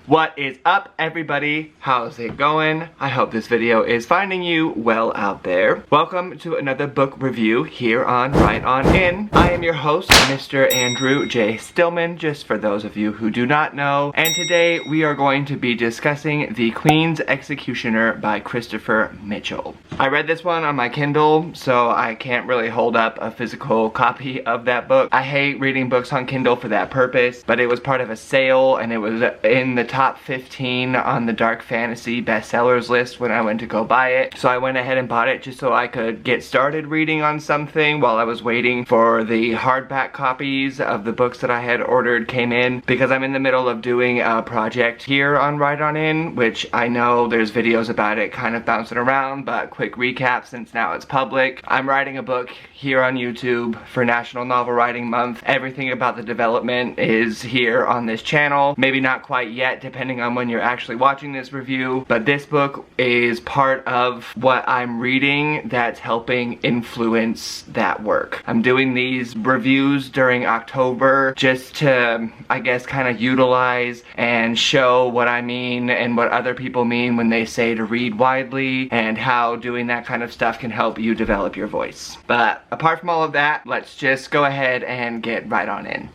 What is up, everybody? How's it going? I hope this video is finding you well out there. Welcome to another book review here on Right On In. I am your host, Mr. Andrew J. Stillman, just for those of you who do not know. And today we are going to be discussing The Queen's Executioner by Christopher Mitchell. I read this one on my Kindle, so I can't really hold up a physical copy of that book. I hate reading books on Kindle for that purpose, but it was part of a sale and it was in the top 15 on the dark fantasy bestsellers list when I went to go buy it. So I went ahead and bought it just so I could get started reading on something while I was waiting for the hardback copies of the books that I had ordered came in, because I'm in the middle of doing a project here on Right On In, which I know there's videos about it kind of bouncing around, but quick recap since now it's public. I'm writing a book here on YouTube for National Novel Writing Month. Everything about the development is here on this channel. Maybe not quite yet, depending on when you're actually watching this review, but this book is part of what I'm reading that's helping influence that work. I'm doing these reviews during October just to, I guess, kind of utilize and show what I mean and what other people mean when they say to read widely, and how doing that kind of stuff can help you develop your voice. But apart from all of that, let's just go ahead and get right on in.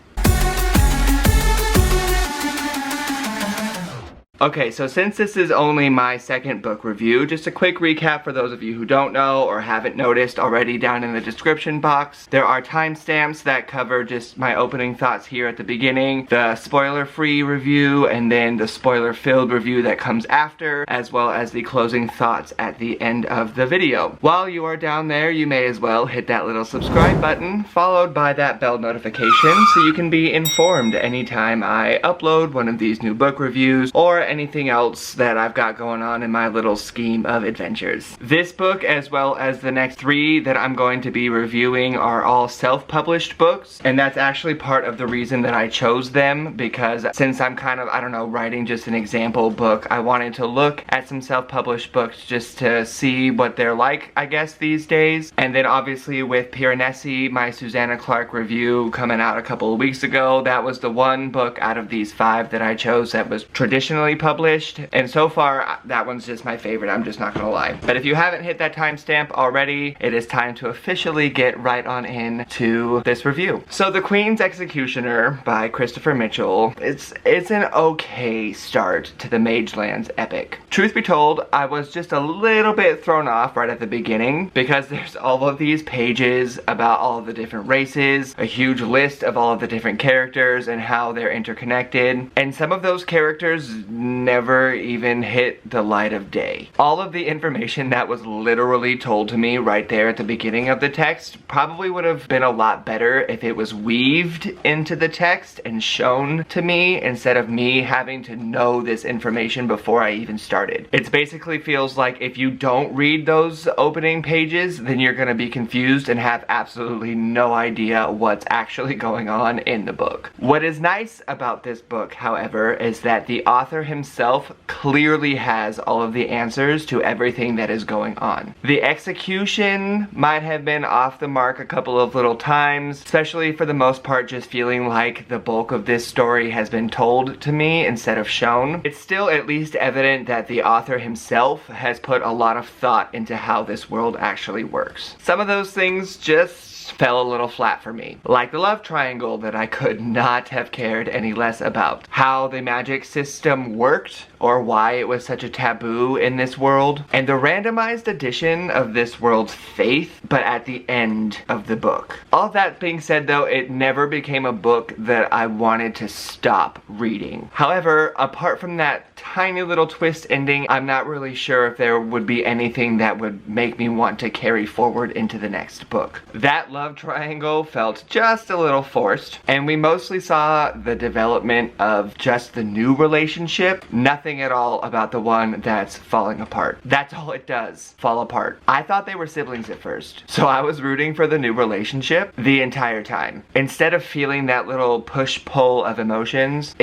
Okay, so since this is only my second book review, just a quick recap for those of you who don't know or haven't noticed already down in the description box. There are timestamps that cover just my opening thoughts here at the beginning, the spoiler-free review, and then the spoiler-filled review that comes after, as well as the closing thoughts at the end of the video. While you are down there, you may as well hit that little subscribe button, followed by that bell notification, so you can be informed anytime I upload one of these new book reviews, or anything else that I've got going on in my little scheme of adventures. This book, as well as the next three that I'm going to be reviewing, are all self-published books, and that's actually part of the reason that I chose them, because since I'm kind of, I don't know, writing just an example book, I wanted to look at some self-published books just to see what they're like, I guess, these days. And then obviously with Piranesi, my Susanna Clarke review coming out a couple of weeks ago, that was the one book out of these five that I chose that was traditionally published, and so far that one's just my favorite, I'm just not gonna lie. But if you haven't hit that timestamp already, it is time to officially get right on in to this review. So The Queen's Executioner by Christopher Mitchell, it's an okay start to the Mageland epic. Truth be told, I was just a little bit thrown off right at the beginning, because there's all of these pages about all of the different races, a huge list of all of the different characters and how they're interconnected, and some of those characters never even hit the light of day. All of the information that was literally told to me right there at the beginning of the text probably would have been a lot better if it was weaved into the text and shown to me, instead of me having to know this information before I even started. It basically feels like if you don't read those opening pages, then you're gonna be confused and have absolutely no idea what's actually going on in the book. What is nice about this book, however, is that the author himself clearly has all of the answers to everything that is going on. The execution might have been off the mark a couple of little times, especially for the most part just feeling like the bulk of this story has been told to me instead of shown. It's still at least evident that the author himself has put a lot of thought into how this world actually works. Some of those things just fell a little flat for me. Like the love triangle that I could not have cared any less about. How the magic system worked, or why it was such a taboo in this world. And the randomized addition of this world's faith, but at the end of the book. All that being said though, it never became a book that I wanted to stop reading. However, apart from that tiny little twist ending, I'm not really sure if there would be anything that would make me want to carry forward into the next book. That love triangle felt just a little forced, and we mostly saw the development of just the new relationship, nothing at all about the one that's falling apart. That's all it does, fall apart. I thought they were siblings at first, so I was rooting for the new relationship the entire time. Instead of feeling that little push-pull of emotions,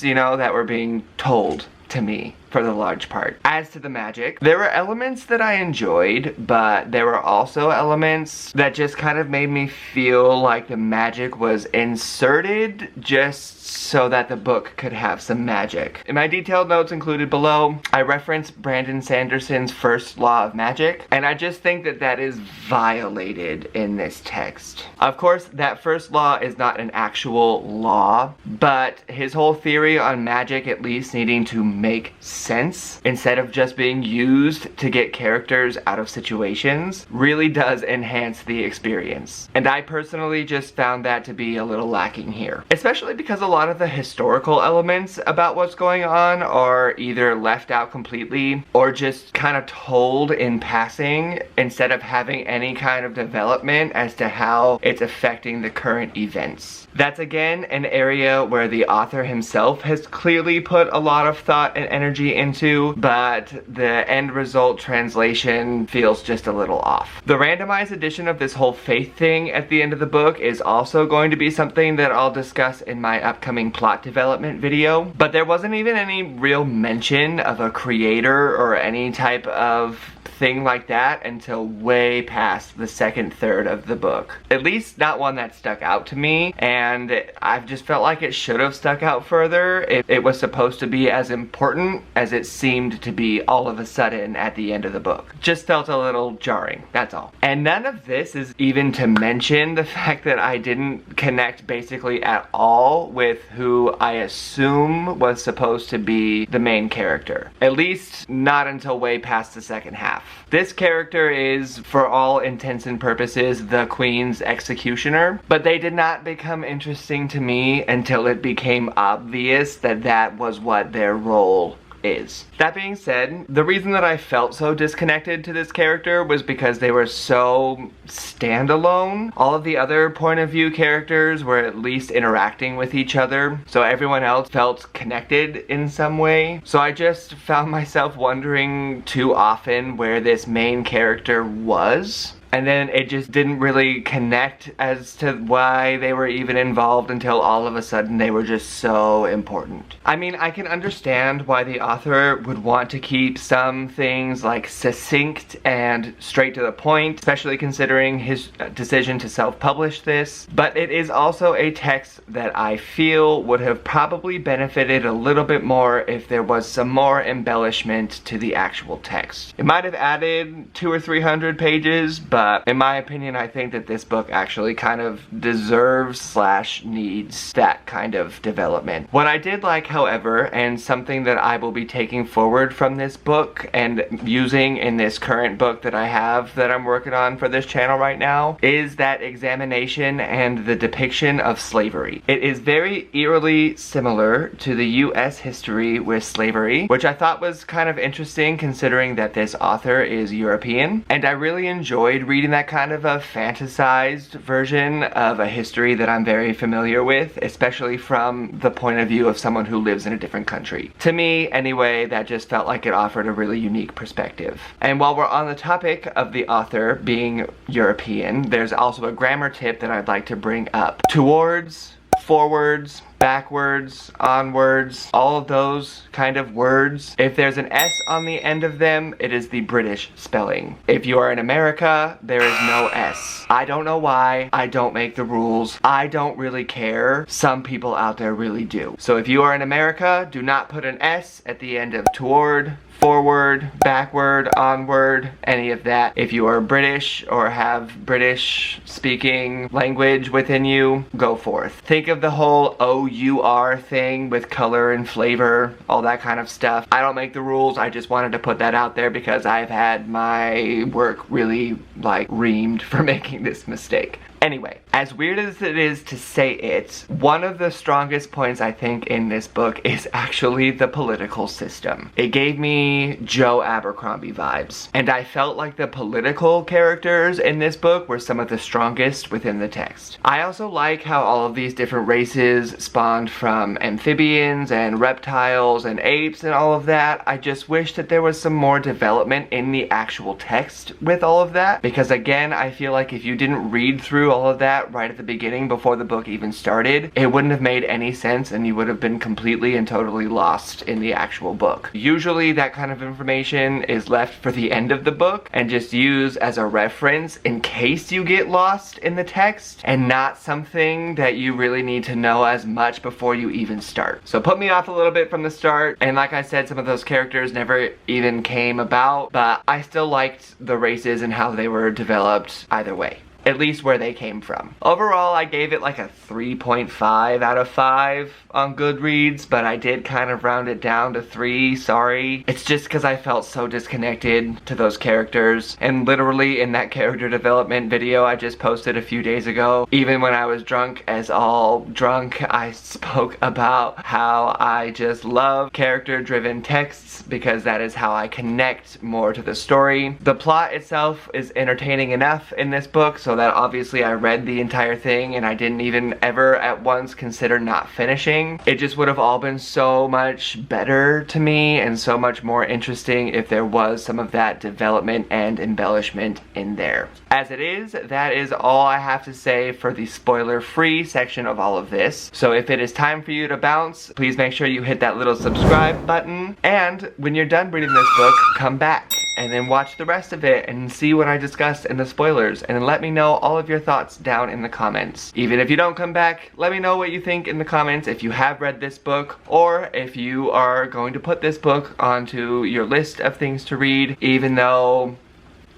you know, that were being told to me. for the large part. As to the magic, there were elements that I enjoyed, but there were also elements that just kind of made me feel like the magic was inserted just so that the book could have some magic. In my detailed notes included below, I referenced Brandon Sanderson's first law of magic, and I just think that that is violated in this text. Of course, that first law is not an actual law, but his whole theory on magic at least needing to make sense instead of just being used to get characters out of situations really does enhance the experience. And I personally just found that to be a little lacking here. Especially because a lot of the historical elements about what's going on are either left out completely or just kind of told in passing instead of having any kind of development as to how it's affecting the current events. That's again an area where the author himself has clearly put a lot of thought and energy into, but the end result translation feels just a little off. The randomized edition of this whole faith thing at the end of the book is also going to be something that I'll discuss in my upcoming plot development video, but there wasn't even any real mention of a creator or any type of thing like that until way past the second third of the book. At least not one that stuck out to me, and I've just felt like it should have stuck out further if it was supposed to be as important as it seemed to be all of a sudden at the end of the book. Just felt a little jarring, that's all. And none of this is even to mention the fact that I didn't connect basically at all with who I assume was supposed to be the main character. At least not until way past the second half. This character is, for all intents and purposes, the Queen's executioner, but they did not become interesting to me until it became obvious that that was what their role is. That being said, the reason that I felt so disconnected to this character was because they were so standalone. All of the other point of view characters were at least interacting with each other, so everyone else felt connected in some way. So I just found myself wondering too often where this main character was. And then it just didn't really connect as to why they were even involved until all of a sudden they were just so important. I mean, I can understand why the author would want to keep some things like succinct and straight to the point, especially considering his decision to self-publish this, but it is also a text that I feel would have probably benefited a little bit more if there was some more embellishment to the actual text. It might have added 200 or 300 pages, but in my opinion, I think that this book actually kind of deserves / needs that kind of development. What I did like, however, and something that I will be taking forward from this book and using in this current book that I have that I'm working on for this channel right now, is that examination and the depiction of slavery. It is very eerily similar to the US history with slavery, which I thought was kind of interesting considering that this author is European, and I really enjoyed reading that kind of a fantasized version of a history that I'm very familiar with, especially from the point of view of someone who lives in a different country. To me, anyway, that just felt like it offered a really unique perspective. And while we're on the topic of the author being European, there's also a grammar tip that I'd like to bring up. Towards, forwards, backwards, onwards, all of those kind of words. If there's an S on the end of them, it is the British spelling. If you are in America, there is no S. I don't know why. I don't make the rules. I don't really care. Some people out there really do. So if you are in America, do not put an S at the end of toward, forward, backward, onward, any of that. If you are British or have British speaking language within you, go forth. Think of the whole OUR thing with color and flavor, all that kind of stuff. I don't make the rules, I just wanted to put that out there because I've had my work really like reamed for making this mistake. Anyway, as weird as it is to say it, one of the strongest points I think in this book is actually the political system. It gave me Joe Abercrombie vibes, and I felt like the political characters in this book were some of the strongest within the text. I also like how all of these different races spawned from amphibians and reptiles and apes and all of that. I just wish that there was some more development in the actual text with all of that, because again, I feel like if you didn't read through through all of that right at the beginning before the book even started, it wouldn't have made any sense and you would have been completely and totally lost in the actual book. Usually that kind of information is left for the end of the book and just used as a reference in case you get lost in the text, and not something that you really need to know as much before you even start. So put me off a little bit from the start, and like I said, some of those characters never even came about, but I still liked the races and how they were developed either way. At least where they came from. Overall, I gave it like a 3.5 out of 5 on Goodreads, but I did kind of round it down to 3, sorry. It's just because I felt so disconnected to those characters, and literally in that character development video I just posted a few days ago, even when I was drunk as all drunk, I spoke about how I just love character-driven texts because that is how I connect more to the story. The plot itself is entertaining enough in this book, so that obviously I read the entire thing and I didn't even ever at once consider not finishing. It just would have all been so much better to me and so much more interesting if there was some of that development and embellishment in there. As it is, that is all I have to say for the spoiler-free section of all of this. So if it is time for you to bounce, please make sure you hit that little subscribe button, and when you're done reading this book, come back and then watch the rest of it and see what I discussed in the spoilers, and then let me know all of your thoughts down in the comments. Even if you don't come back, let me know what you think in the comments if you have read this book, or if you are going to put this book onto your list of things to read, even though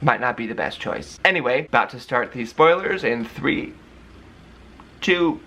might not be the best choice. Anyway, about to start these spoilers in 3, 2,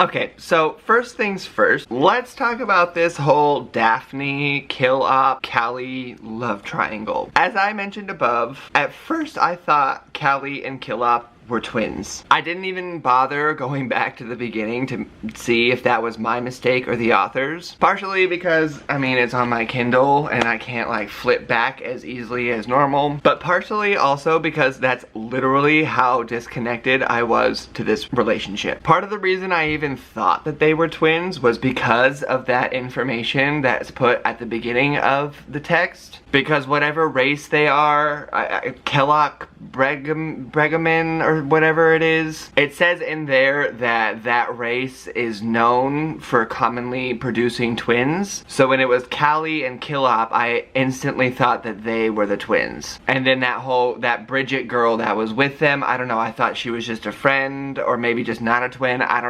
okay, so first things first, let's talk about this whole Daphne, Killop, Callie love triangle. As I mentioned above, at first I thought Callie and Killop were twins. I didn't even bother going back to the beginning to see if that was my mistake or the author's. Partially because, I mean, it's on my Kindle and I can't like flip back as easily as normal, but partially also because that's literally how disconnected I was to this relationship. Part of the reason I even thought that they were twins was because of that information that's put at the beginning of the text. Because whatever race they are, Kellogg, Bregaman, or whatever it is, it says in there that that race is known for commonly producing twins. So when it was Callie and Killop, I instantly thought that they were the twins. And then that Bridget girl that was with them, I don't know, I thought she was just a friend, or maybe just not a twin. I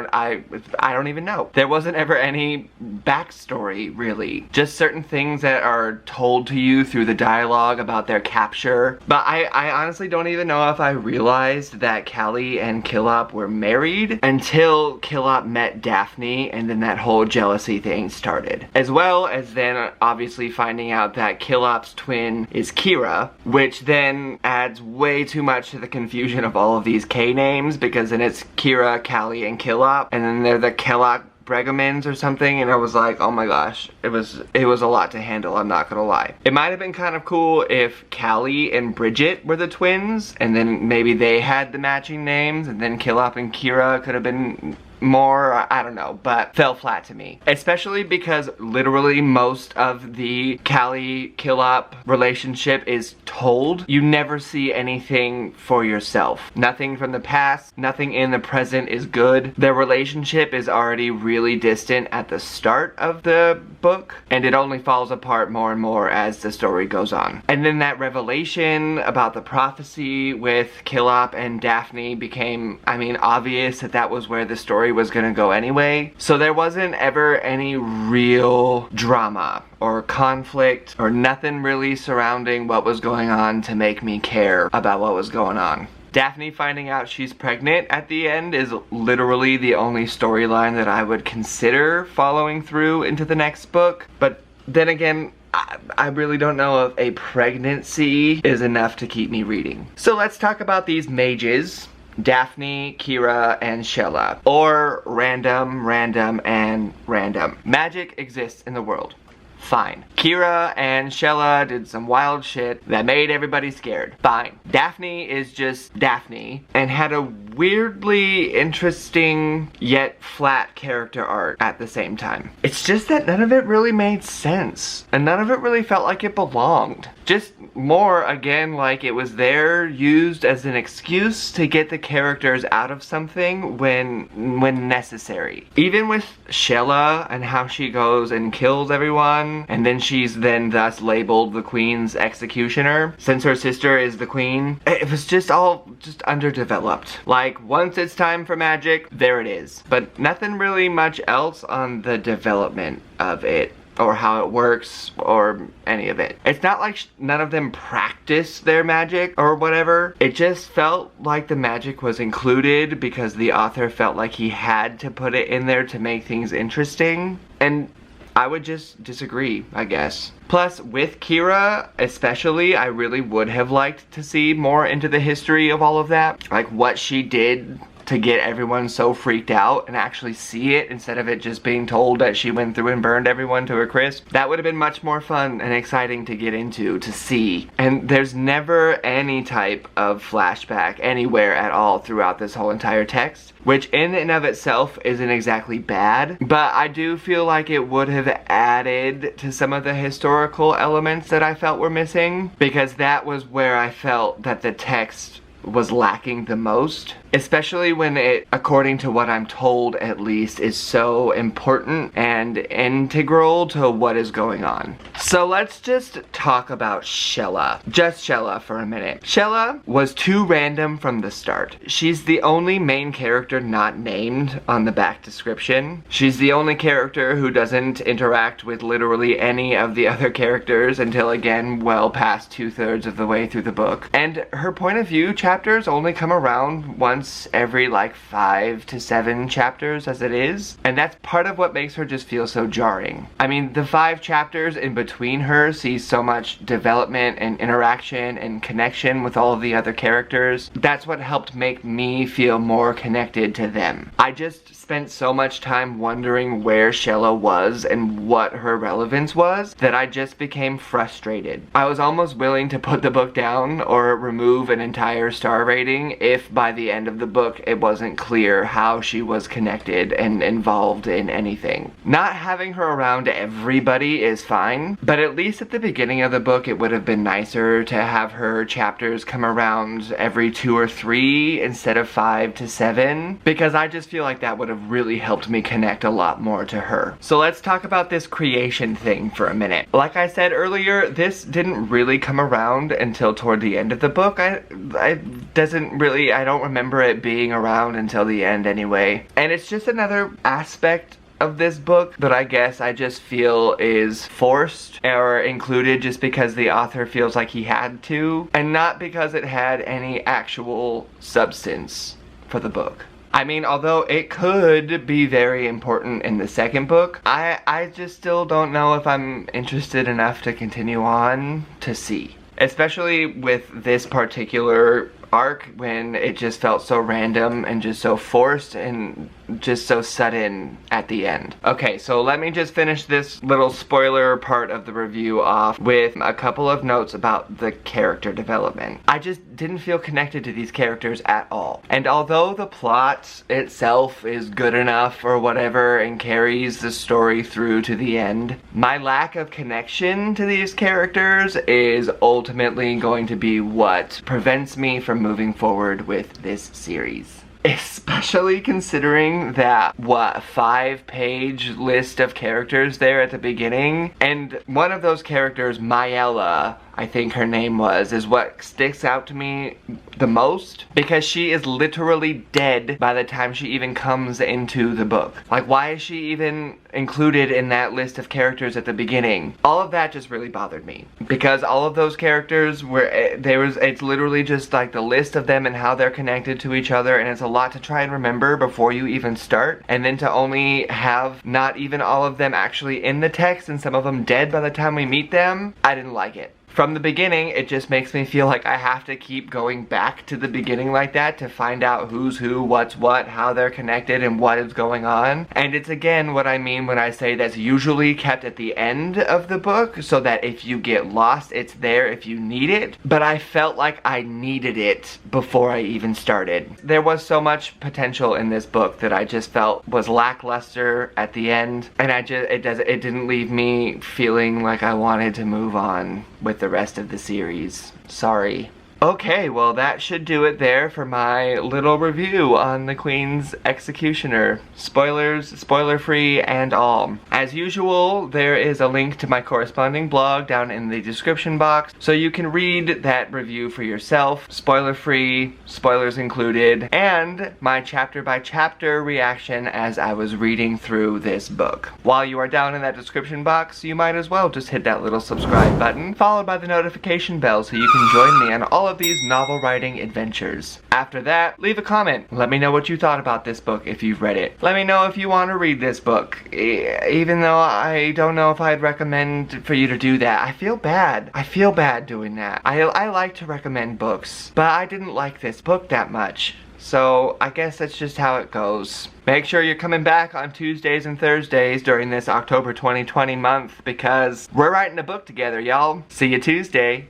don't even know. There wasn't ever any backstory, really. Just certain things that are told to you through the dialogue about their capture. But I honestly don't even know if I realized that Callie and Killop were married until Killop met Daphne, and then that whole jealousy thing started. As well as then obviously finding out that Killop's twin is Kira, which then adds way too much to the confusion of all of these K names, because then it's Kira, Callie, and Killop, and then they're the Kellogg Bregamans or something, and I was like, oh my gosh, it was a lot to handle, I'm not gonna lie. It might have been kind of cool if Callie and Bridget were the twins, and then maybe they had the matching names, and then Killop and Kira could have been more, I don't know, but fell flat to me. Especially because literally most of the Callie Killop relationship is told. You never see anything for yourself. Nothing from the past, nothing in the present is good. Their relationship is already really distant at the start of the book, and it only falls apart more and more as the story goes on. And then that revelation about the prophecy with Killop and Daphne became, I mean, obvious that that was where the story was gonna go anyway. So there wasn't ever any real drama or conflict or nothing really surrounding what was going on to make me care about what was going on. Daphne finding out she's pregnant at the end is literally the only storyline that I would consider following through into the next book. But then again, I really don't know if a pregnancy is enough to keep me reading. So let's talk about these mages. Daphne, Kira, and Shella. Or random, and random. Magic exists in the world. Fine. Kira and Shella did some wild shit that made everybody scared. Fine. Daphne is just Daphne and had a weirdly interesting yet flat character arc at the same time. It's just that none of it really made sense and none of it really felt like it belonged. Just more, again, like it was there used as an excuse to get the characters out of something when necessary. Even with Shella and how she goes and kills everyone, and then she's then thus labeled the Queen's executioner, since her sister is the Queen, it was just all underdeveloped. Like, once it's time for magic, there it is. But nothing really much else on the development of it, or how it works, or any of it. It's not like none of them practice their magic or whatever. It just felt like the magic was included because the author felt like he had to put it in there to make things interesting. And I would just disagree, I guess. Plus, with Kira especially, I really would have liked to see more into the history of all of that. Like what she did to get everyone so freaked out and actually see it instead of it just being told that she went through and burned everyone to a crisp. That would have been much more fun and exciting to get into, to see. And there's never any type of flashback anywhere at all throughout this whole entire text, which in and of itself isn't exactly bad, but I do feel like it would have added to some of the historical elements that I felt were missing, because that was where I felt that the text was lacking the most, especially when it, according to what I'm told at least, is so important and integral to what is going on. So let's just talk about Shella. Just Shella for a minute. Shella was too random from the start. She's the only main character not named on the back description. She's the only character who doesn't interact with literally any of the other characters until, again, well past 2/3 of the way through the book. And her point of view chapters only come around once every like 5 to 7 chapters as it is, and that's part of what makes her just feel so jarring. I mean, the 5 chapters in between her see so much development and interaction and connection with all of the other characters. That's what helped make me feel more connected to them. I just spent so much time wondering where Shella was and what her relevance was that I just became frustrated. I was almost willing to put the book down or remove an entire star rating if by the end of the book it wasn't clear how she was connected and involved in anything. Not having her around everybody is fine, but at least at the beginning of the book it would have been nicer to have her chapters come around every 2 or 3 instead of 5 to 7, because I just feel like that would have really helped me connect a lot more to her. So let's talk about this creation thing for a minute. Like I said earlier, this didn't really come around until toward the end of the book. I don't remember it being around until the end anyway. And it's just another aspect of this book that I guess I just feel is forced or included just because the author feels like he had to, and not because it had any actual substance for the book. I mean, although it could be very important in the second book, I just still don't know if I'm interested enough to continue on to see. Especially with this particular arc when it just felt so random and just so forced and just so sudden at the end. Okay, so let me just finish this little spoiler part of the review off with a couple of notes about the character development. I just didn't feel connected to these characters at all. And although the plot itself is good enough or whatever and carries the story through to the end, my lack of connection to these characters is ultimately going to be what prevents me from moving forward with this series. Especially considering that, 5-page list of characters there at the beginning, and one of those characters, Maela, I think her name was, is what sticks out to me the most, because she is literally dead by the time she even comes into the book. Like, why is she even included in that list of characters at the beginning? All of that just really bothered me, because all of those characters were, it's literally just like the list of them and how they're connected to each other, and it's a lot to try and remember before you even start, and then to only have not even all of them actually in the text and some of them dead by the time we meet them. I didn't like it. from the beginning, it just makes me feel like I have to keep going back to the beginning like that to find out who's who, what's what, how they're connected, and what is going on. And it's again what I mean when I say that's usually kept at the end of the book, so that if you get lost, it's there if you need it. But I felt like I needed it before I even started. There was so much potential in this book that I just felt was lackluster at the end, and it didn't leave me feeling like I wanted to move on with the rest of the series. Sorry. Okay, well that should do it there for my little review on the Queen's Executioner. Spoilers, spoiler free, and all. As usual, there is a link to my corresponding blog down in the description box, so you can read that review for yourself, spoiler free, spoilers included, and my chapter by chapter reaction as I was reading through this book. While you are down in that description box, you might as well just hit that little subscribe button, followed by the notification bell so you can join me on all of these novel writing adventures. After that, leave a comment. Let me know what you thought about this book if you've read it. Let me know if you want to read this book, even though I don't know if I'd recommend for you to do that. I feel bad. I feel bad doing that. I like to recommend books, but I didn't like this book that much. So I guess that's just how it goes. Make sure you're coming back on Tuesdays and Thursdays during this October 2020 month, because we're writing a book together, y'all. See you Tuesday.